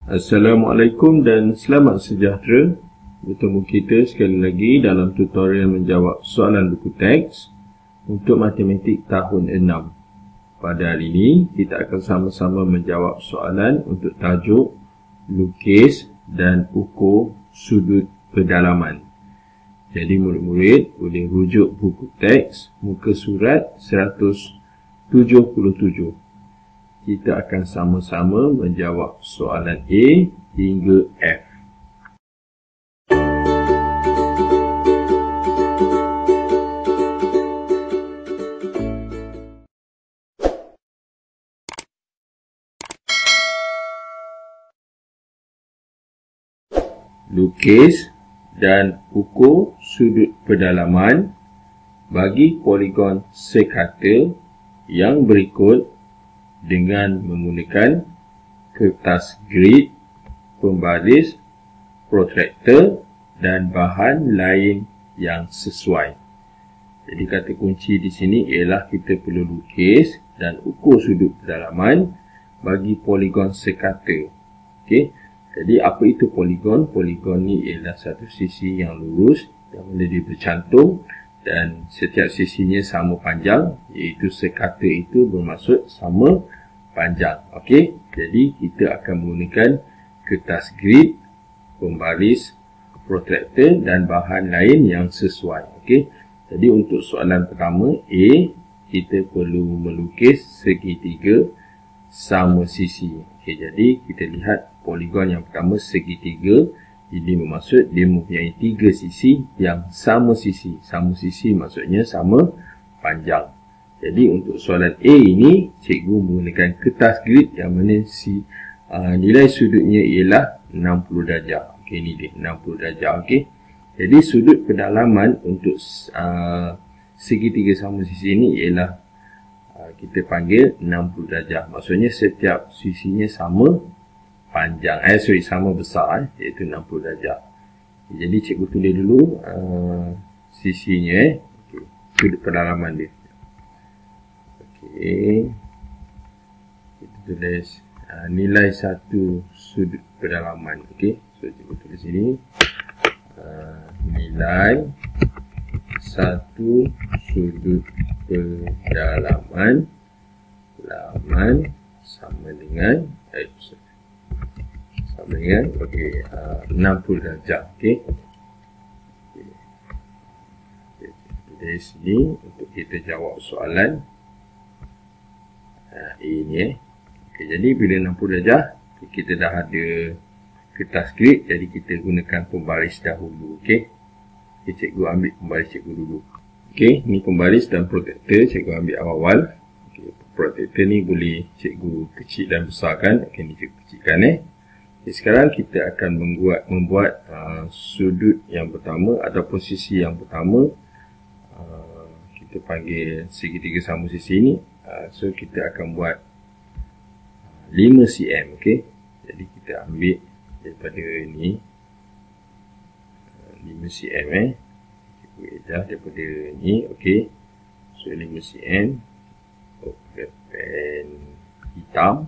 Assalamualaikum dan selamat sejahtera. Bertemu kita sekali lagi dalam tutorial menjawab soalan buku teks untuk matematik tahun 6. Pada hari ini, kita akan sama-sama menjawab soalan untuk tajuk lukis dan ukur sudut pedalaman. Jadi murid-murid boleh rujuk buku teks muka surat 177. Kita akan sama-sama menjawab soalan A hingga F. Lukis dan ukur sudut pedalaman bagi poligon sekata yang berikut dengan menggunakan kertas grid, pembaris, protractor dan bahan lain yang sesuai. Jadi kata kunci di sini ialah kita perlu lukis dan ukur sudut pedalaman bagi poligon sekata. Okey. Jadi apa itu poligon? Poligon ni ialah satu sisi yang lurus yang mana dia bercantum dan setiap sisinya sama panjang, iaitu sekata itu bermaksud sama panjang. Okey, jadi kita akan menggunakan kertas grid, pembaris, protractor dan bahan lain yang sesuai. Okey, jadi untuk soalan pertama A, kita perlu melukis segitiga sama sisi. Okey, jadi kita lihat poligon yang pertama segitiga. Ini bermaksud dia mempunyai tiga sisi yang sama sisi. Sama sisi maksudnya sama panjang. Jadi untuk soalan A ini, cikgu menggunakan kertas grid yang mana nilai sudutnya ialah 60 darjah. Okey, ini dia 60 darjah. Okey. Jadi sudut pedalaman untuk segitiga sama sisi ini ialah kita panggil 60 darjah. Maksudnya setiap sisinya sama panjang, sama besar, iaitu 60 darjah. Jadi cikgu tulis dulu sisinya, sudut pedalaman dia. Okey, kita tulis nilai satu sudut pedalaman. Okey, so cikgu tulis sini nilai satu sudut pedalaman sama dengan 60 darjah. Okey. Dari sini untuk kita jawab soalan ini. Okey, jadi bila 60 darjah kita dah ada kertas grid, jadi kita gunakan pembaris dahulu. Okey. Okay, cikgu ambil pembaris cikgu dulu. Okey, ni pembaris dan protractor cikgu ambil awal-awal. Okay, protractor ni boleh cikgu kecil dan besarkan. Okey, ni cikgu kecilkan Okay, sekarang kita akan membuat sudut yang pertama ataupun sisi yang pertama. Kita panggil segitiga sama sisi ini. So kita akan buat 5 cm. Okay. Jadi kita ambil daripada ni 5 cm. Kita edah daripada ni. Okay. So 5 cm. Pakai pen hitam.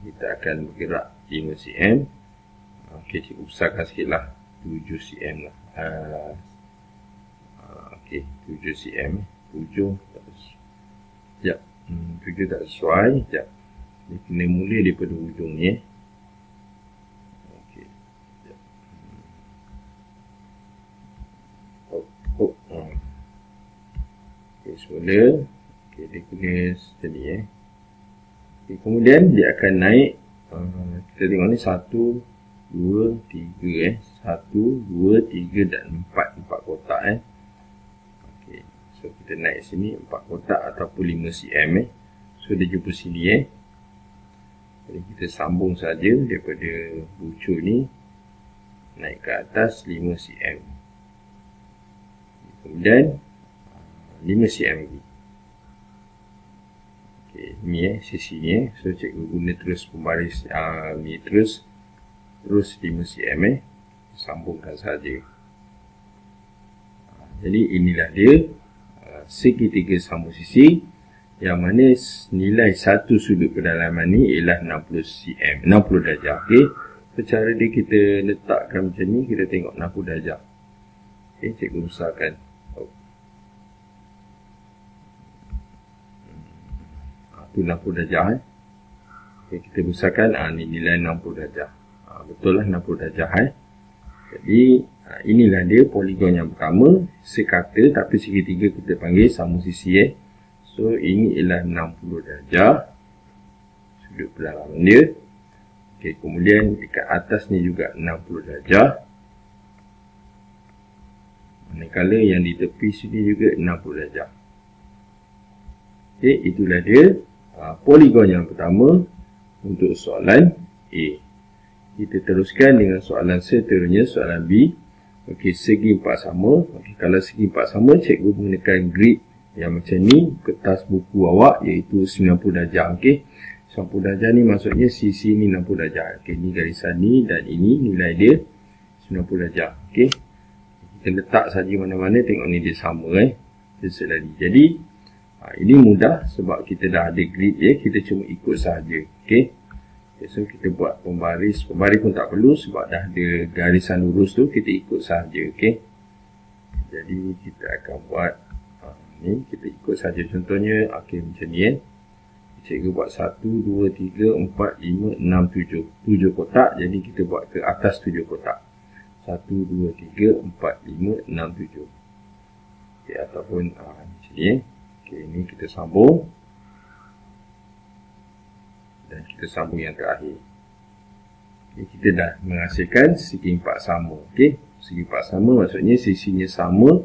Kita akan bergerak 5 cm. Okey, cikgu besarkan sikit lah, 7 cm lah. Okey, 7 cm. 7 tak sekejap. 7 tak sesuai. Sekejap. Dia kena mula daripada ujung ni. Okey, sekejap. Okey, semula. Okey, dia kena macam ni kemudian dia akan naik. Kita tengok ni 1, 2, 3 1, 2, 3 dan 4 kotak okay. So kita naik sini 4 kotak ataupun 5 cm So dia jumpa sini Jadi kita sambung saja daripada bucu ni naik ke atas 5 cm. Kemudian 5 cm lagi. Okay, ni sisi ni. So cikgu guna terus pembaris ni terus 5 cm sambungkan saja. Jadi inilah dia segitiga sama sisi yang mana nilai satu sudut pedalaman ni ialah 60 cm, 60 darjah. Okey, secara dia kita letakkan macam ni, kita tengok 60 darjah. Okey, cikgu besarkan. Tu 60 darjah. Okay, kita besarkan, ni nilai 60 darjah. Betul lah 60 darjah. Jadi, inilah dia poligon yang pertama, sekata tapi segitiga kita panggil sama sisi. So, ini ialah 60 darjah sudut pedalaman dia. Okay, kemudian dekat atas ni juga 60 darjah. Manakala yang di tepi sini juga 60 darjah. Okay, itulah dia poligon yang pertama untuk soalan A. Kita teruskan dengan soalan seterusnya, soalan B. Okey, segi empat sama. Okey, kalau segi empat sama, cikgu menggunakan grid yang macam ni, kertas buku awak, iaitu 90 darjah. Okey, 90 darjah ni maksudnya sisi ni 60 darjah. Okey, ni garisan ni dan ini nilai dia 90 darjah. Okey, kita letak saja mana-mana, tengok ni dia sama. Jadi ini mudah sebab kita dah ada grid kita cuma ikut sahaja. Okey. So kita buat pembaris pun tak perlu sebab dah ada garisan lurus tu, kita ikut sahaja. Okey. Jadi kita akan buat ni, kita ikut sahaja. Contohnya okey macam ni Cikgu buat 1 2 3 4 5 6 7. 7 kotak, jadi kita buat ke atas 7 kotak. 1 2 3 4 5 6 7. Okey, ataupun macam ni. Okay, ini kita sambung. Dan kita sambung yang terakhir. Okay, kita dah menghasilkan segi empat sama. Okay, segi empat sama maksudnya sisinya sama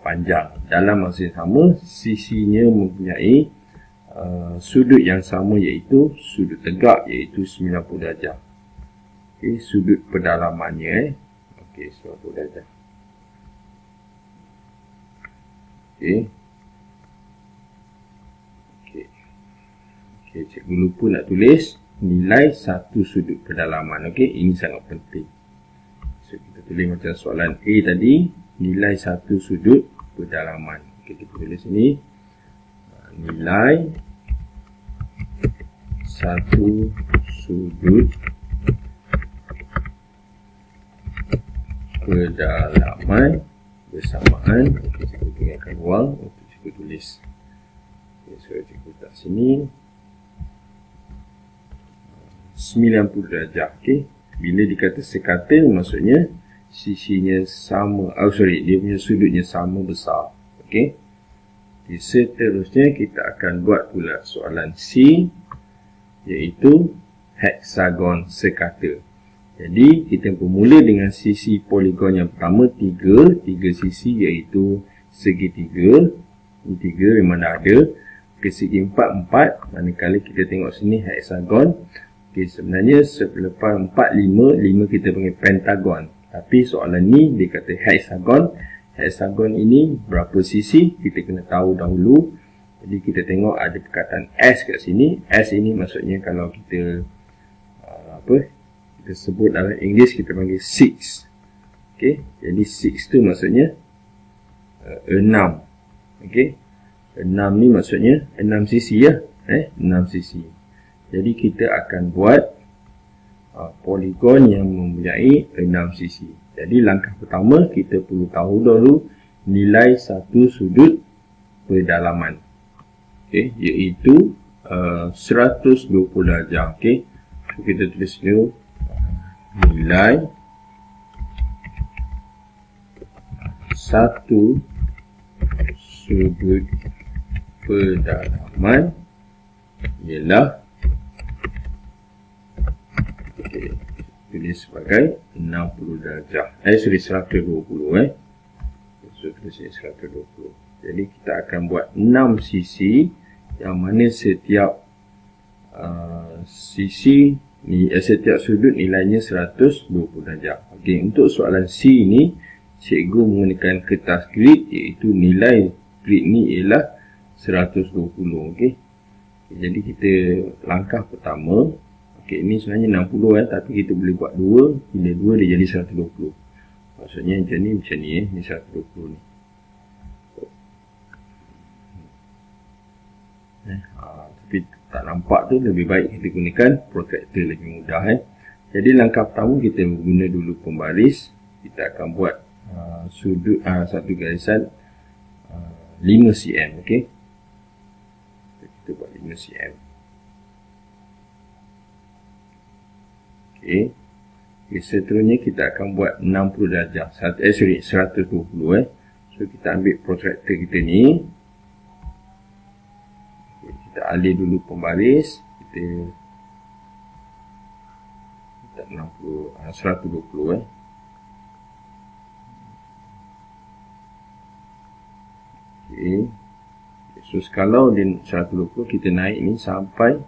panjang. Dalam masa yang sama, sisinya mempunyai sudut yang sama, iaitu sudut tegak, iaitu 90 darjah. Okay, sudut pedalamannya okay, 90 darjah. Okay. Okay, cikgu lupa nak tulis nilai satu sudut pedalaman. Okey, ini sangat penting. So, kita tulis macam soalan A tadi, nilai satu sudut pedalaman. Okey, kita tulis ini nilai satu sudut pedalaman bersamaan. Okey, cikgu tinggalkan ruang untuk cikgu tulis. Okey, so cikgu letak sini 90 darjah. Okey, bila dikata sekata maksudnya sisinya sama, dia punya sudutnya sama besar. Okey. Seterusnya kita akan buat pula soalan C, iaitu heksagon sekata. Jadi kita bermula dengan sisi poligon yang pertama, tiga sisi, iaitu segitiga. Ini 3 memang dah ada. Ke segi 4, manakala kita tengok sini heksagon. Okay, sebenarnya selepas 4, 5 kita panggil pentagon. Tapi soalan ni dia kata hexagon. Hexagon ini berapa sisi? Kita kena tahu dahulu. Jadi kita tengok ada perkataan S kat sini. S ini maksudnya kalau kita kita sebut dalam English kita panggil 6. Okay, jadi 6 tu maksudnya 6. Okay, 6 ni maksudnya 6 sisi ya. 6 sisi. Jadi kita akan buat poligon yang mempunyai 6 sisi. Jadi langkah pertama kita perlu tahu dahulu nilai satu sudut pedalaman. Okey, iaitu 120 darjah. Okey. So, kita tulis dulu nilai satu sudut pedalaman ialah tulis sebagai 60 darjah. 120 So tulis 120. Jadi kita akan buat 6 sisi yang mana setiap sisi ni setiap sudut nilainya 120 darjah. Okey, untuk soalan C ni cikgu menggunakan kertas grid, iaitu nilai grid ni ialah 120. Okey. Jadi kita langkah pertama, okey, ini sebenarnya 60 tapi kita boleh buat 2. Bila 2 dia jadi 120. Maksudnya macam ni ni 120 ni. Tapi tak nampak tu, lebih baik kita gunakan protractor, lebih mudah. Jadi langkah pertama kita guna dulu pembaris. Kita akan buat sudut satu garisan 5 cm. Okey, kita buat 5 cm. Okey, seterusnya kita akan buat 60 darjah 120. So kita ambil protractor kita ni, kita alih dulu pembaris, kita 120. Okey, so kalau dia 120, kita naik ni sampai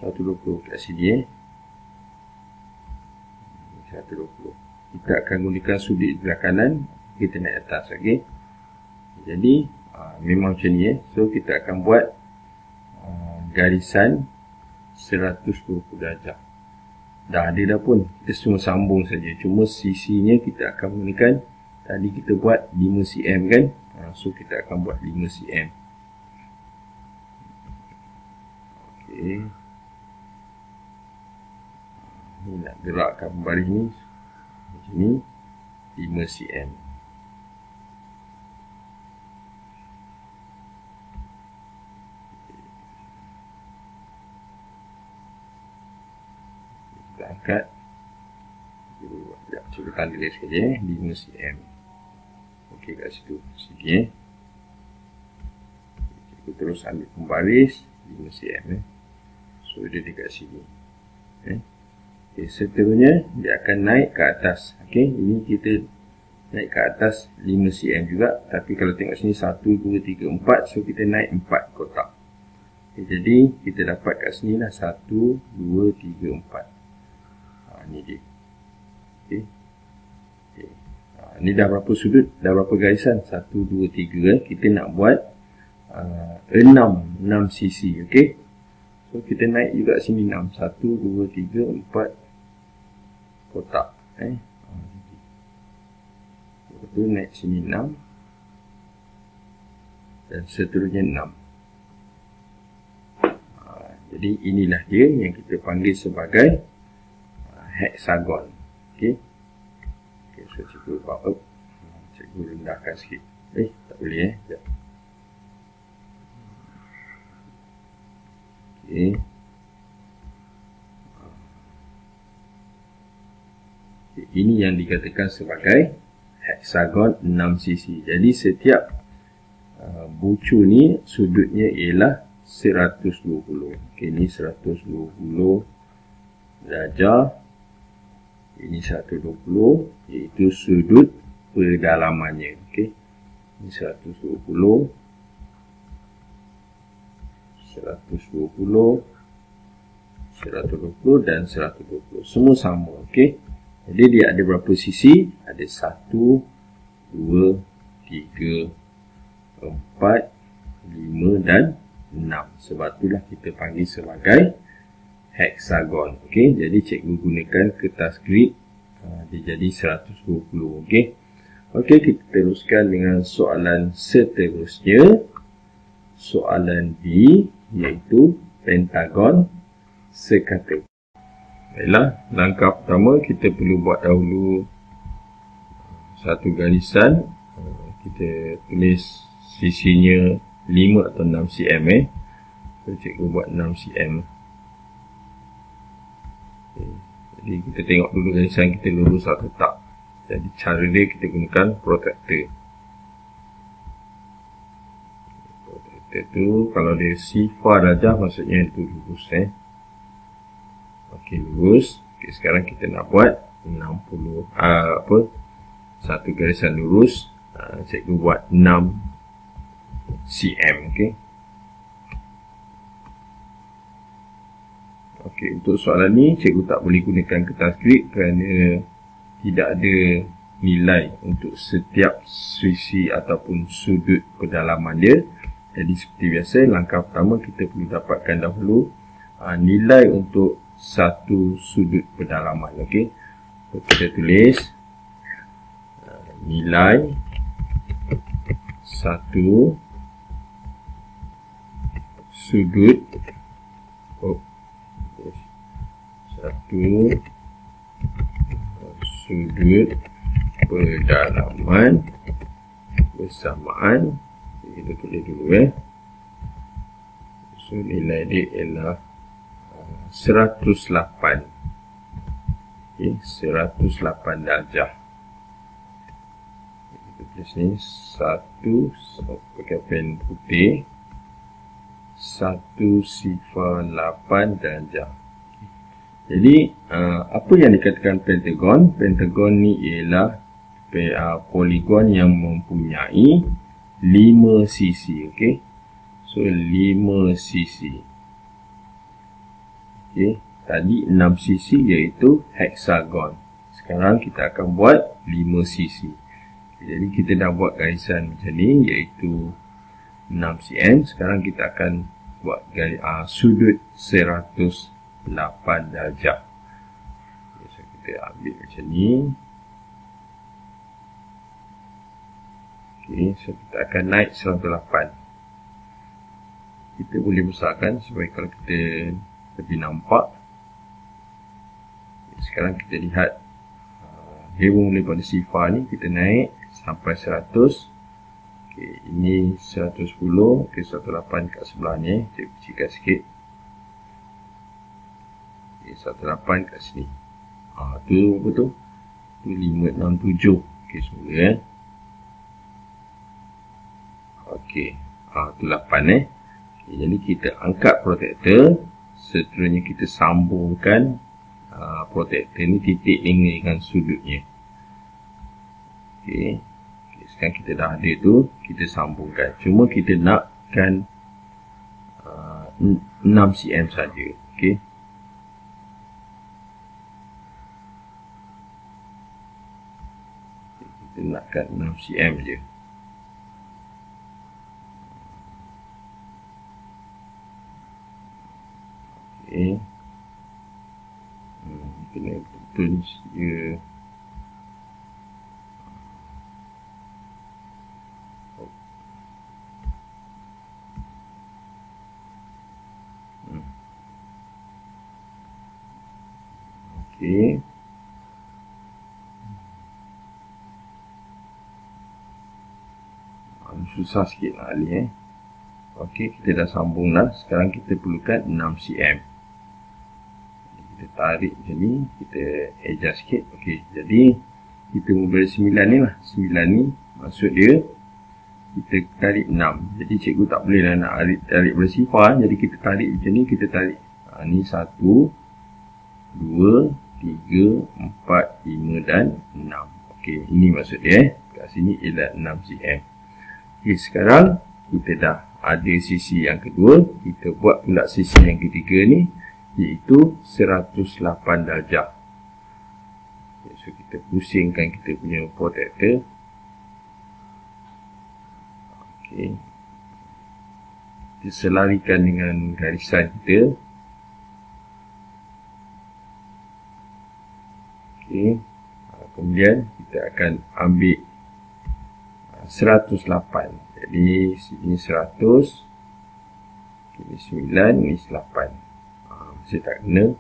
120 kat sini. 120. Kita akan gunakan sudut belah kanan, kita naik atas. Okey, jadi memang macam ni. So kita akan buat garisan 120 darjah. Dah ada dah pun, kita cuma sambung saja. Cuma sisinya kita akan gunakan, tadi kita buat 5 cm kan. So kita akan buat 5 cm. Okey, ni nak gerakkan pembaris ni macam ni, 5 cm. Kita angkat. Sekejap, cuba tanda dia sekejap 5 cm. Okey, kat situ sini. Kita terus ambil pembaris 5 cm. So dia dekat sini. Okay, seterusnya dia akan naik ke atas. Okey, ini kita naik ke atas 5 cm juga. Tapi kalau tengok sini 1, 2, 3, 4. So kita naik 4 kotak. Okay, jadi kita dapat kat sini lah 1, 2, 3, 4. Ni dia. Okey. Ni dah berapa sudut? Dah berapa garisan? 1, 2, 3. Kita nak buat 6 sisi. Okey. So kita naik juga sini 6. 1, 2, 3, 4 kotak. Lepas tu naik sini 6. Dan seterusnya 6. Jadi inilah dia yang kita panggil sebagai hexagon. Okey. Okay, so cikgu buat cikgu rendahkan sikit. Tak boleh sekejap. Okey. Ini yang dikatakan sebagai hexagon 6 sisi. Jadi setiap bucu ni sudutnya ialah 120. Okey, ni 120 darjah. Ini 120, iaitu sudut pedalamannya. Okey, ini 120, 120, 120 dan 120. Semua sama. Okey, jadi dia ada berapa sisi? Ada 1, 2, 3, 4, 5 dan 6. Sebab itulah kita panggil sebagai hexagon. Okey, jadi cikgu gunakan kertas grid, dia jadi 120. Okey. Okey, kita teruskan dengan soalan seterusnya. Soalan B, iaitu pentagon sekata. Baiklah, langkah pertama kita perlu buat dahulu satu garisan. Kita tulis sisinya 5 atau 6 cm. So cikgu buat 6 cm. Jadi kita tengok dulu garisan kita lurus atau tak. Jadi cara dia kita gunakan protractor. Protractor tu kalau dia sifar darjah maksudnya itu lurus. Okey, lurus. Okey, sekarang kita nak buat 60 satu garisan lurus. Cikgu buat 6 cm. Okey. Okey, untuk soalan ni cikgu tak boleh gunakan kertas grid kerana tidak ada nilai untuk setiap sisi ataupun sudut pedalaman dia. Jadi seperti biasa, langkah pertama kita perlu dapatkan dahulu nilai untuk satu sudut pedalaman. Okey, so, kita tulis nilai satu sudut satu sudut pedalaman bersamaan. Kita tulis dulu so nilai dia ialah 108. Okay, 108 darjah. Kita tulis ni 1 pakai pen putih 108 darjah. Jadi apa yang dikatakan pentagon? Pentagon ni ialah poligon yang mempunyai 5 sisi. Okey. So 5 sisi. Okey, tadi 6 sisi iaitu hexagon. Sekarang kita akan buat 5 sisi. Jadi kita dah buat garisan macam ni iaitu 6 cm. Sekarang kita akan buat sudut 108 darjah. So kita ambil macam ni. Okey, so kita akan naik 108. Kita boleh besarkan supaya kalau kita lebih nampak. Sekarang kita lihat hairbun mula pada sifar ni, kita naik sampai 100. Okey, ini 110. Okey, 108 kat sebelah ni. Kita kecilkan sikit. Okey, 108 kat sini. Tu apa tu? Tu 567. Okey, semula Okey, tu 8 Okay, jadi kita angkat protektor. Seterusnya kita sambungkan protektor ni, titik ni dengan sudutnya. Okey. Sekarang kita dah ada tu, kita sambungkan. Cuma kita nakkan 6 cm saja. Okey. Kita nakkan 6 cm je. Okey. Kena betul dia. Okey. Susah sikit nak alih Okey, kita dah sambung dah. Sekarang kita perlukan 6 cm. Kita tarik macam ni, kita adjust sikit. Okey, jadi kita mula 9 ni lah. 9 ni maksud dia kita tarik 6. Jadi cikgu tak boleh lah nak tarik bersifar. Jadi kita tarik macam ni, kita tarik. Ni 1, 2, 3, 4, 5 dan 6. Okey, ini maksud dia. Kat sini ialah 6 cm. Okey, sekarang kita dah ada sisi yang kedua. Kita buat pula sisi yang ketiga ni, iaitu 108 darjah. So kita pusingkan kita punya protektor. Okey. Kita selarikan dengan garisan kita. Okey. Kemudian kita akan ambil 108. Jadi sini 100. Ini 9, ini 8. Masih tak kena.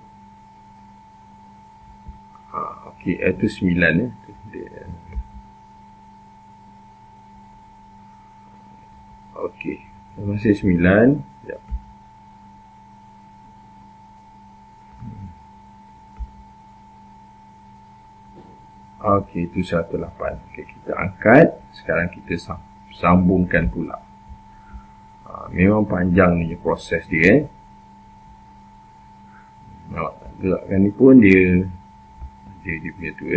Okey, itu 9 Okey, masih 9. Sekejap. Okey, itu 108. Okey, kita angkat. Sekarang kita sambungkan pula. Memang panjang ni proses dia. Nak gerakkan ni pun dia punya tu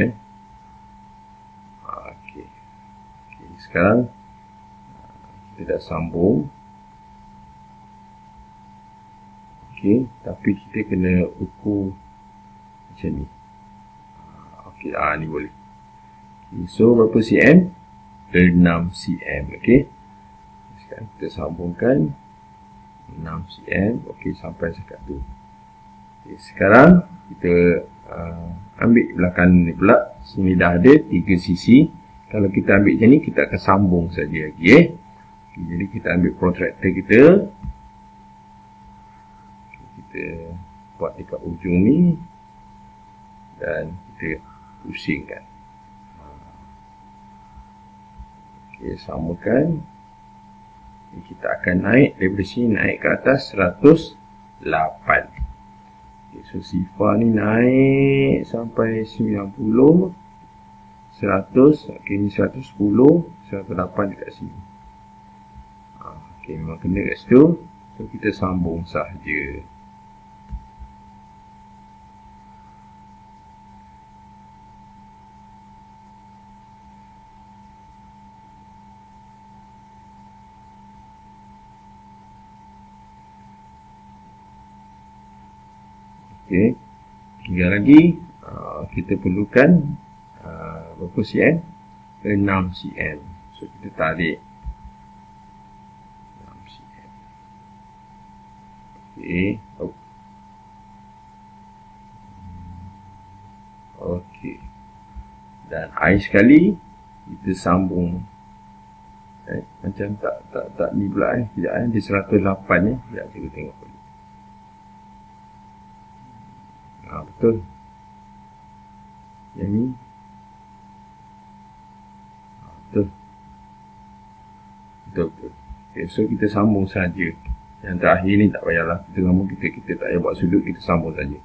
Okey. Okey, sekarang kita dah sambung. Okey, tapi kita kena ukur macam ni. Okey, ni boleh. Okay, so berapa cm? 6 cm. Okey. Sekarang kita sambungkan 6 cm. Okey, sampai sekat tu. Okay, sekarang kita ambil belakang ni pula. Sini dah ada 3 sisi. Kalau kita ambil macam ni, kita akan sambung saja lagi Okay, jadi kita ambil protractor kita. kita buat dekat ujung ni dan kita pusingkan. Okey, samakan. Kita akan naik daripada sini, naik ke atas 108. Okay, so sifar ni naik sampai 90, 100, ok ni 110, 108 dekat sini. Ok, memang kena kat situ. So kita sambung sahaja. Ok, tinggal lagi kita perlukan berapa cm? 6 cm. So kita tarik 6 cm. Ok, ok, dan air sekali kita sambung. Macam tak ni pula sekejap dia 108 sekejap kita tengok. Betul. Yang ni betul. Okay, so kita sambung saja. Yang terakhir ni tak payahlah kita sambung, kita tak payah buat sudut, kita sambung saja.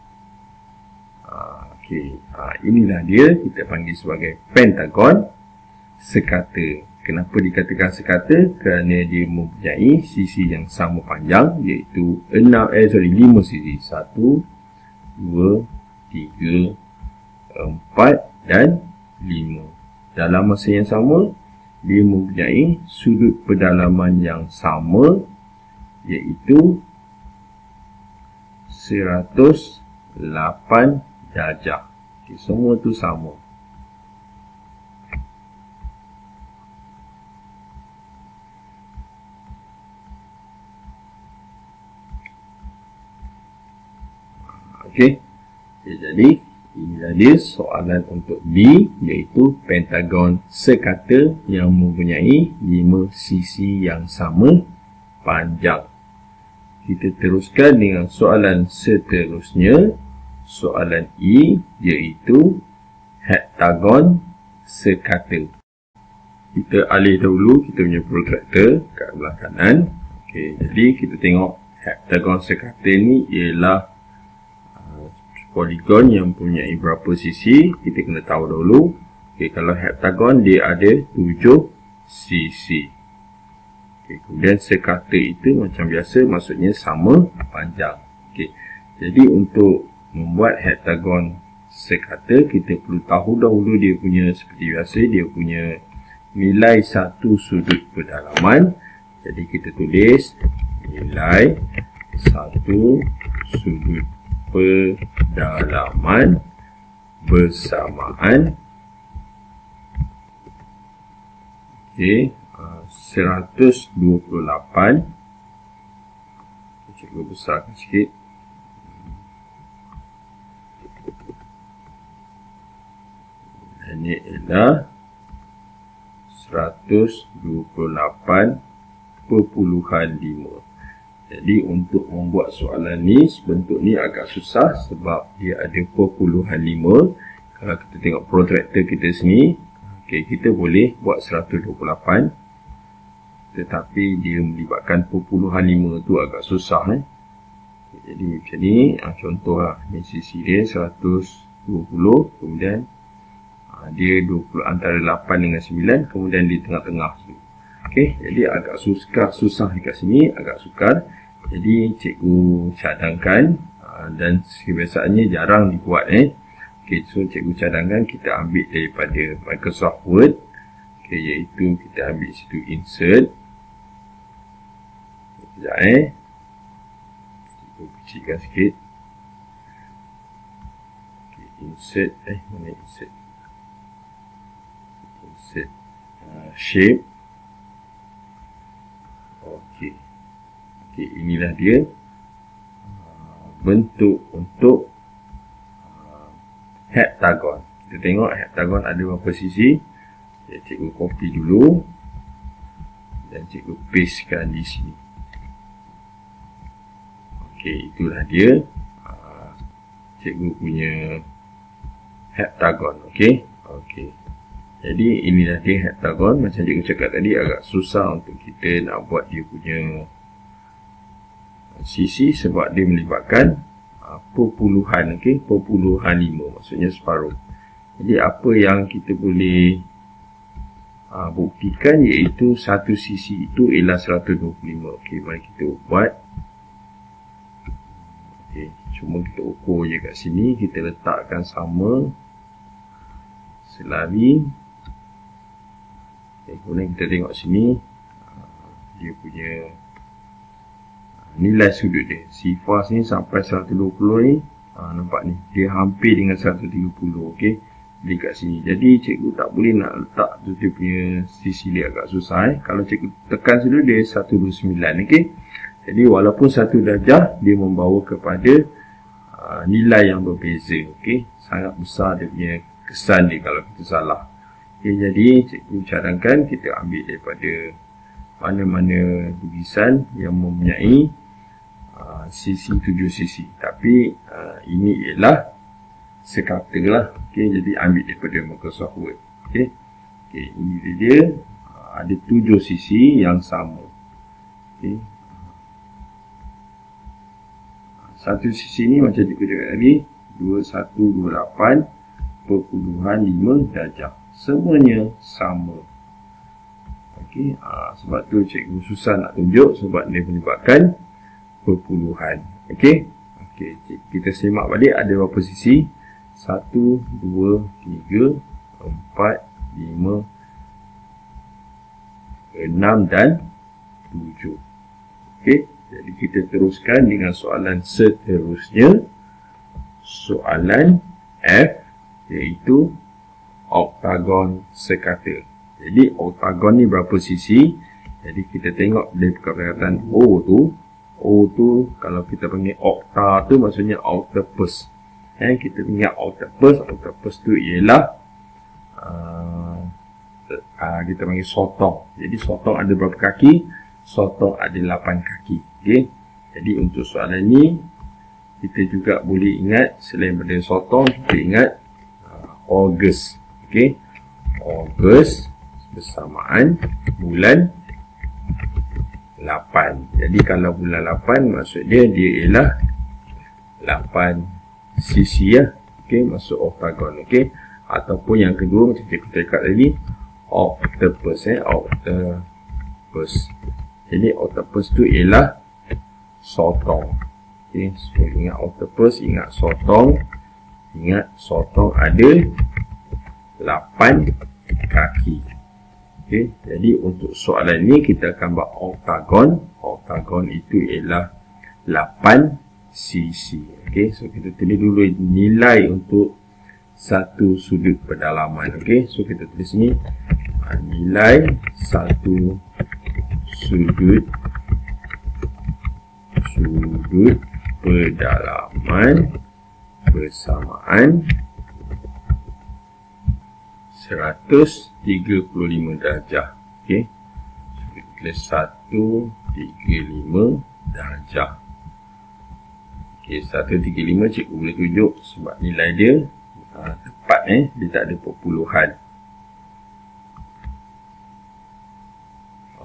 Okay, inilah dia kita panggil sebagai pentagon sekata. Kenapa dikatakan sekata? Kerana dia mempunyai sisi yang sama panjang, iaitu 5 sisi. 1, 2, 3, 4 dan 5. Dalam masa yang sama, dia mempunyai sudut pendalaman yang sama, iaitu 108 darjah. Okay, semua tu sama. Okey, jadi inilah dia soalan untuk D, iaitu pentagon sekata yang mempunyai 5 sisi yang sama panjang. Kita teruskan dengan soalan seterusnya, soalan E, iaitu heptagon sekata. Kita alih dahulu kita punya protractor kat belah kanan. Okey, jadi kita tengok heptagon sekata ni ialah poligon yang mempunyai berapa sisi, kita kena tahu dahulu. Okay, kalau heptagon dia ada 7 sisi. Okay, kemudian sekata itu macam biasa, maksudnya sama panjang. Okay, jadi untuk membuat heptagon sekata, kita perlu tahu dahulu dia punya, seperti biasa, dia punya nilai satu sudut pendalaman. Jadi kita tulis nilai satu sudut pendalaman bersamaan 128. Cuba besarkan sikit. Ini adalah 128.5. Jadi untuk membuat soalan ni, sebentuk ni agak susah sebab dia ada perpuluhan 5. Kalau kita tengok protractor kita sini, okay, kita boleh buat 128, tetapi dia melibatkan perpuluhan 5 tu agak susah. Jadi macam ni, contoh lah, ni sisi dia 120, kemudian dia 20 antara 8 dengan 9, kemudian di tengah-tengah tu. Okay, jadi agak susah dekat sini, agak sukar. Jadi cikgu cadangkan, dan kebiasaannya jarang dibuat. Okay, so cikgu cadangkan kita ambil daripada Microsoft Word. Okay, iaitu kita ambil situ insert. Sekejap cikgu kecilkan sikit. Okay, insert, mana insert? Insert shape. Okey. Okey, inilah dia bentuk untuk heptagon. Kita tengok heptagon ada berapa sisi. Jadi, cikgu copy dulu dan cikgu pastekan di sini. Okey, itulah dia cikgu punya heptagon. Okey. Jadi inilah dia heptagon. Macam cikgu cakap tadi, agak susah untuk kita nak buat dia punya sisi sebab dia melibatkan perpuluhan. Okey, perpuluhan 5, maksudnya separuh. Jadi apa yang kita boleh buktikan iaitu satu sisi itu ialah 125. Okey, mari kita buat. Okey, cuma kita ukur je kat sini, kita letakkan sama selari. Okey, kemudian kita tengok sini dia punya nilai sudut dia. Sifar sini sampai 120 ni, nampak ni, dia hampir dengan 130. Okey, di kat sini. Jadi cikgu tak boleh nak letak tu dia punya sisi dia agak susah. Kalau cikgu tekan dulu dia 129. Okey, jadi walaupun 1 darjah, dia membawa kepada nilai yang berbeza. Okey, sangat besar dia punya kesan dia kalau kita salah. Okey, jadi cikgu cadangkan kita ambil daripada mana-mana lukisan yang mempunyai sisi 7 sisi. Tapi ini ialah sekata lah. Okey, jadi ambil daripada Microsoft Word. Okey, ini dia ada 7 sisi yang sama. Okey, satu sisi ni macam cikgu cakap tadi 2128.5 darjah. Semuanya sama. Okey, sebab tu cikgu susah nak tunjuk sebab dia menyebabkan perpuluhan. Okey, kita semak balik ada berapa sisi? 1, 2, 3, 4, 5, 6 dan 7. Okey, jadi kita teruskan dengan soalan seterusnya. Soalan F, iaitu oktagon sekata. Jadi oktagon ni berapa sisi? Jadi kita tengok dari perkataan O tu. O tu kalau kita panggil okta tu maksudnya octopus. Kita ingat octopus tu ialah kita panggil sotong. Jadi sotong ada berapa kaki? Sotong ada 8 kaki. Okey. Jadi untuk soalan ni kita juga boleh ingat selain daripada sotong, kita ingat August. Okey. August bersamaan bulan 8. Jadi kalau bulan 8 maksud dia ialah 8 sisi ya. Okey, masuk oktagon. Okey. Ataupun yang kedua macam kita cakap tadi, octopus octopus. Jadi octopus tu ialah sotong. Okey, so ingat octopus, ingat sotong. Ingat sotong ada 8 kaki. Okey, jadi untuk soalan ni kita akan buat oktagon. Oktagon itu ialah 8 sisi. Okey, so kita tulis dulu nilai untuk satu sudut pedalaman. Okey, so kita tulis ni nilai satu sudut pedalaman bersamaan 135 darjah. Okey, so kita tulis 135 darjah. Okey, 135 cikgu boleh tunjuk sebab nilai dia tepat, dia tak ada perpuluhan.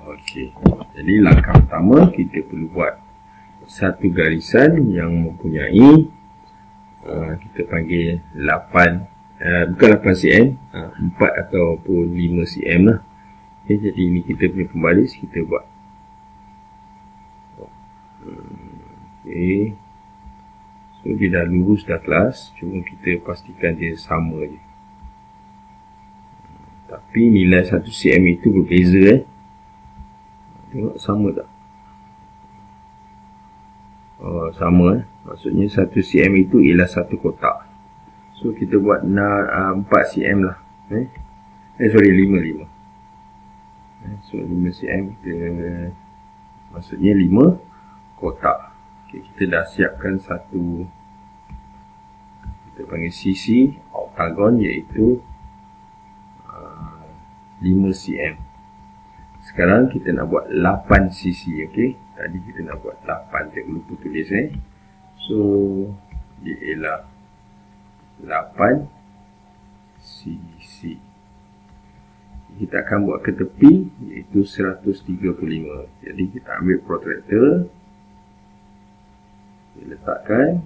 Okey, jadi langkah pertama kita perlu buat satu garisan yang mempunyai kita panggil 8 bukan 8 cm, 4 ataupun 5 cm lah. Okey, jadi ini kita punya pembaris, kita buat. Okey, so dia dah lurus dah kelas, cuma kita pastikan dia sama je. Tapi nilai 1 cm itu berbeza. Tengok sama tak? Oh, sama. Maksudnya 1 cm itu ialah satu kotak. So kita buat 4 cm lah. Sorry, 5. So 5 cm kita, maksudnya 5 kotak. Okay, kita dah siapkan satu, kita panggil sisi oktagon, iaitu 5 cm. Sekarang kita nak buat 8 sisi, okey. Tadi kita nak buat 8, tak lupa tulis So dia ialah 8 sisi. Kita akan buat ke tepi iaitu 135. Jadi kita ambil protractor, kita letakkan.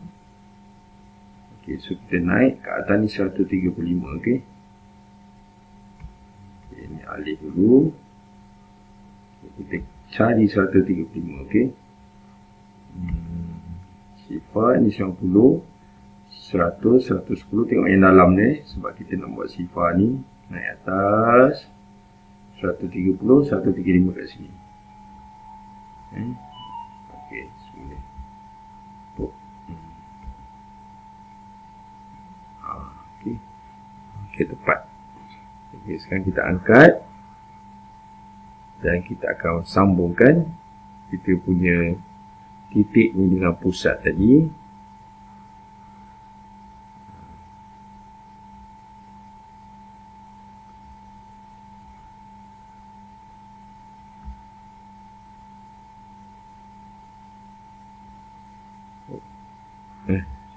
Okey, so kita naik ke atas ni 135, okey. Ini alih dulu. Kita cari 135, okey. Sifar ni 90, 100, 110. Tengok yang dalam ni, sebab kita nak buat sifar ni naik atas 130, 135 kat sini. Okey, semula. Okey. Okey, tepat. Okey, sekarang kita angkat dan kita akan sambungkan kita punya titik ni dengan pusat tadi.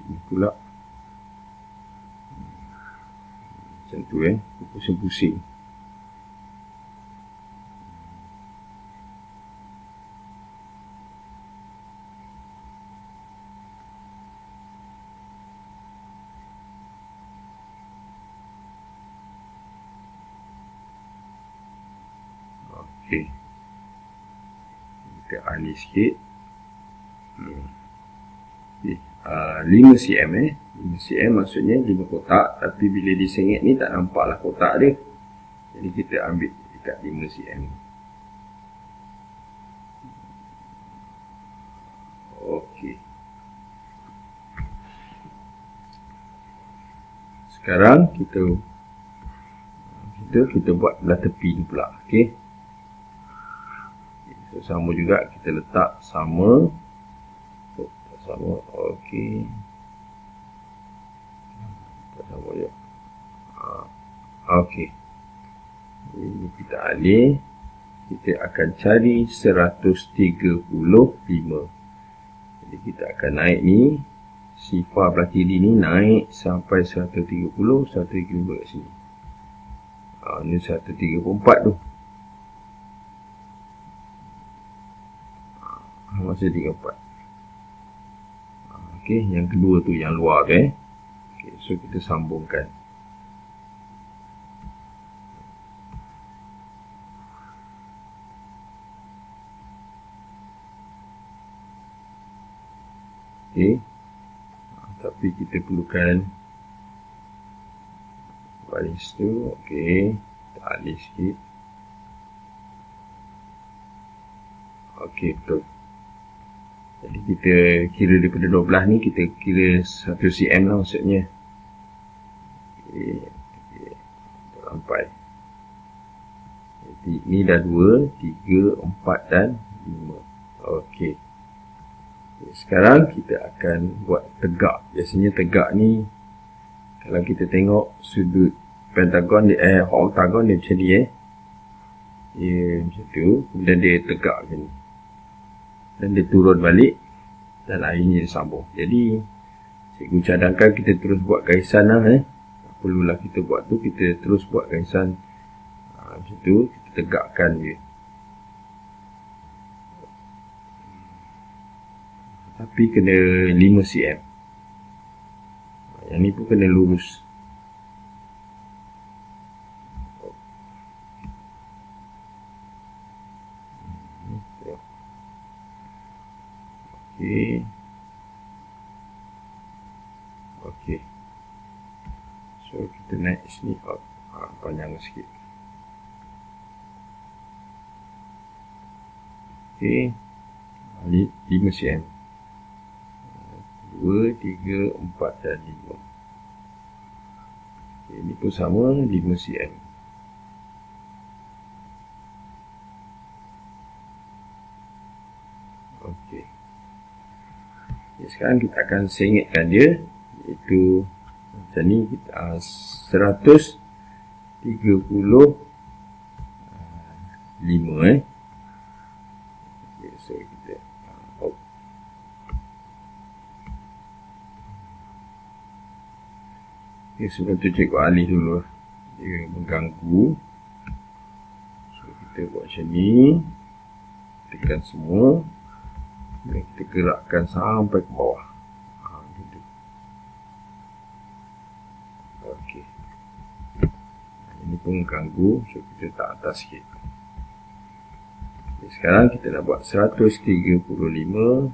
Sini pula. Macam tu pusing-pusing. Okey. Kita alih sikit. Okay. 5 cm 5 cm maksudnya 5 kotak, tapi bila disengit ni tak nampaklah kotak dia. Jadi kita ambil dekat 5 cm. Okey. Sekarang kita buat belah tepi ni pula. Okey. So, sama juga kita letak sama. Okey. Sama je. Okey. Ini kita alih. Kita akan cari 135. Jadi kita akan naik ni. Sifar belah kiri ni naik sampai 130, 135 kat sini. Ni 134 tu. Masih 34. Okey, yang kedua tu yang luar tu Okey, so kita sambungkan. Okey. Tapi kita perlukan baris tu. Okey, kita alih sikit. Okey, betul. Jadi kita kira daripada 12 ni, kita kira 1 cm lah maksudnya. Okey, sampai. Jadi ni dah 2, 3, 4 dan 5. Okey. Sekarang kita akan buat tegak. Biasanya tegak ni, kalau kita tengok sudut pentagon dia, oktagon dia macam ni dia macam tu. Kemudian dia tegak macam ni. Dan dia turun balik dan akhirnya disambung. Jadi cikgu cadangkan kita terus buat garisan lah tak perlulah kita buat tu, kita terus buat garisan macam tu, kita tegakkan je. Tapi kena 5 cm. Yang ni pun kena lurus. Okey. Okey. So kita naik sini panjang sikit. Okey. 5 cm. 2, 3, 4 dan 5. Okay, ini pun sama 5 cm. Okey. Okay, sekarang kita akan sengitkan dia, iaitu macam ni, kita 135 5 Okay, so kita Okay, sebelum tu cikgu alih dulu. Dia mengganggu. So kita buat macam ni. Tekan semua. Dan kita gerakkan sampai ke bawah. Gitu. Okey. Ini pun mengganggu. So kita tak atas sikit. Okay, sekarang kita nak buat 135.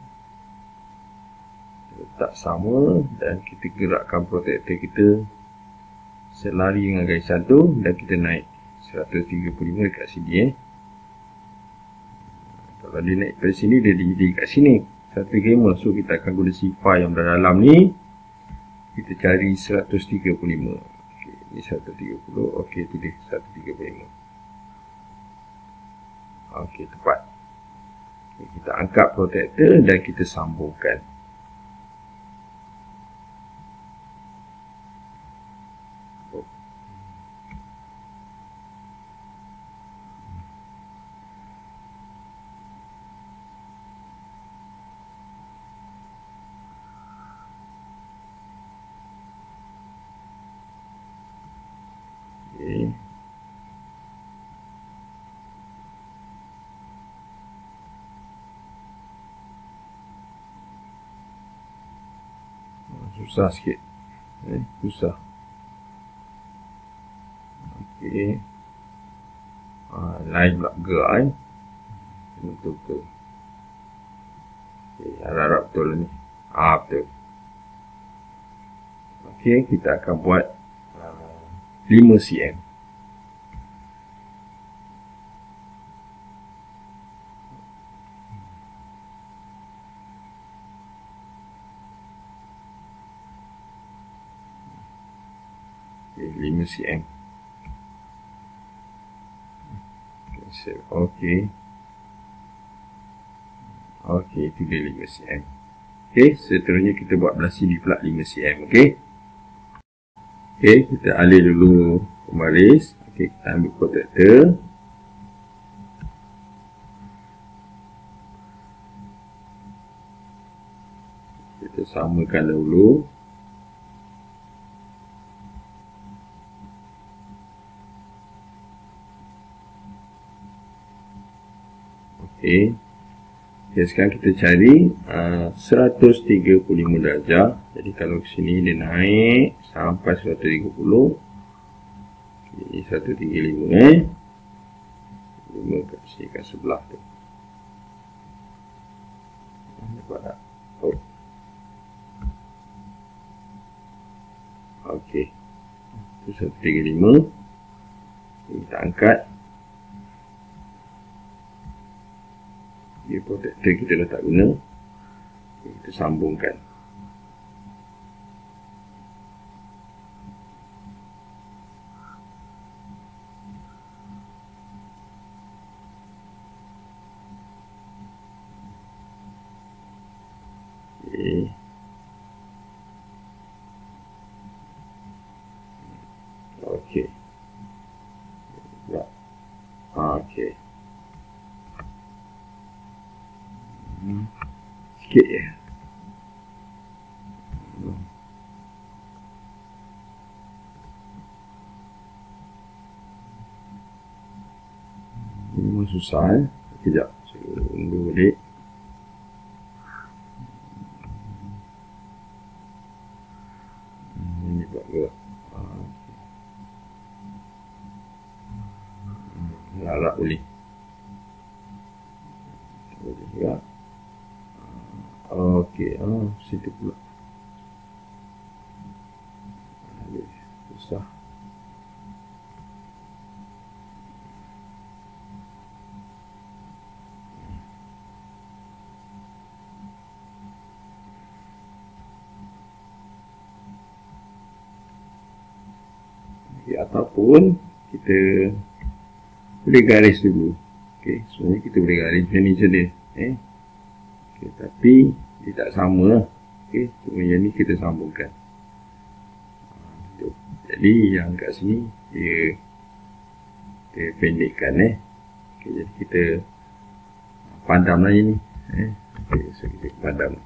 Letak sama dan kita gerakkan protektor kita selari dengan garisan tu dan kita naik 135 dekat sini Kalau dia naik dari sini dia jadi kat sini 135, so kita akan guna sifar yang dalam ni, kita cari 135. Okey, ni 130. Okey, tu dia 135. Okey, tepat. Okay, kita angkat protektor dan kita sambungkan. Okay. Susah sikit. Susah. Okey. Lain pula gerak betul-betul. Okay, harap-harap betul lah ni. Betul. Okey, kita akan buat 5 cm. Okay, 5 cm. Okey. Okey, itu dia 5 cm. Okey, seterusnya kita buat belah sini pula 5 cm. Okey. Okey, kita alih dulu pembaris. Okey, kita ambil protektor. Kita samakan dahulu. Okey. Okay, sekarang kita cari 135 darjah. Jadi kalau ke sini dia naik sampai 130. Ini 135 5 kat sini kat sebelah tu. Nampak tak? Okey. Itu 135. Kita angkat. Dia protektor kita dah tak guna. Kita sambungkan. Okey. Okey. Okey. Sikit je. Ini memang susah. Sekejap. Saya undur balik. Ini buat gerak. Harap boleh. Boleh gerak. Okey, situ pula. Susah. Okay, ataupun kita boleh garis dulu. Okey, sebenarnya kita boleh garis macam ni je dia. Okay, tapi dia tak sama lah. Okay, cuma yang ni kita sambungkan. Jadi yang kat sini dia pendekkan Okay, jadi kita padam lagi ni. Okay, so kita padam.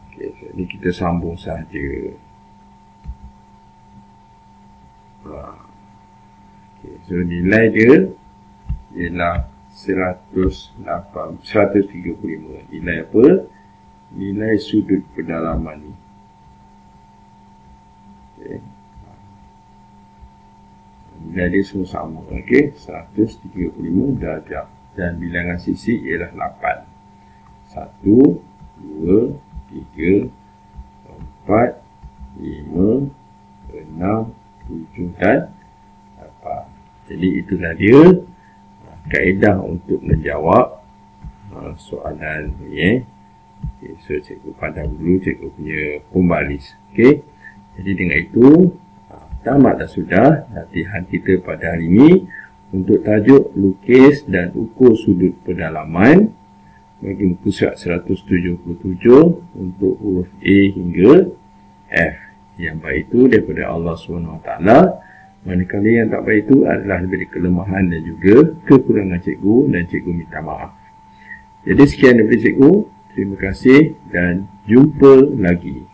Okay, so ni kita sambung saja. Okay, so nilai dia ialah 135. Nilai apa? Nilai sudut pendalaman ni. Okay. Nilai dia semua sama. Okay, 135 darjah. Dan bilangan sisi ialah 8. 1, 2, 3, 4, 5, 6, 7 dan 8. Jadi itulah dia kaedah untuk menjawab soalan ni. Okay, so cikgu padam dulu cikgu punya pembalis. Okay, jadi dengan itu tamatlah sudah latihan kita pada hari ini untuk tajuk lukis dan ukur sudut pendalaman bagi muka surat 177 untuk huruf A hingga F. Yang baik itu daripada Allah SWT. Manakala yang tak baik itu adalah daripada kelemahan dan juga kekurangan cikgu, dan cikgu minta maaf. Jadi sekian daripada cikgu. Terima kasih dan jumpa lagi.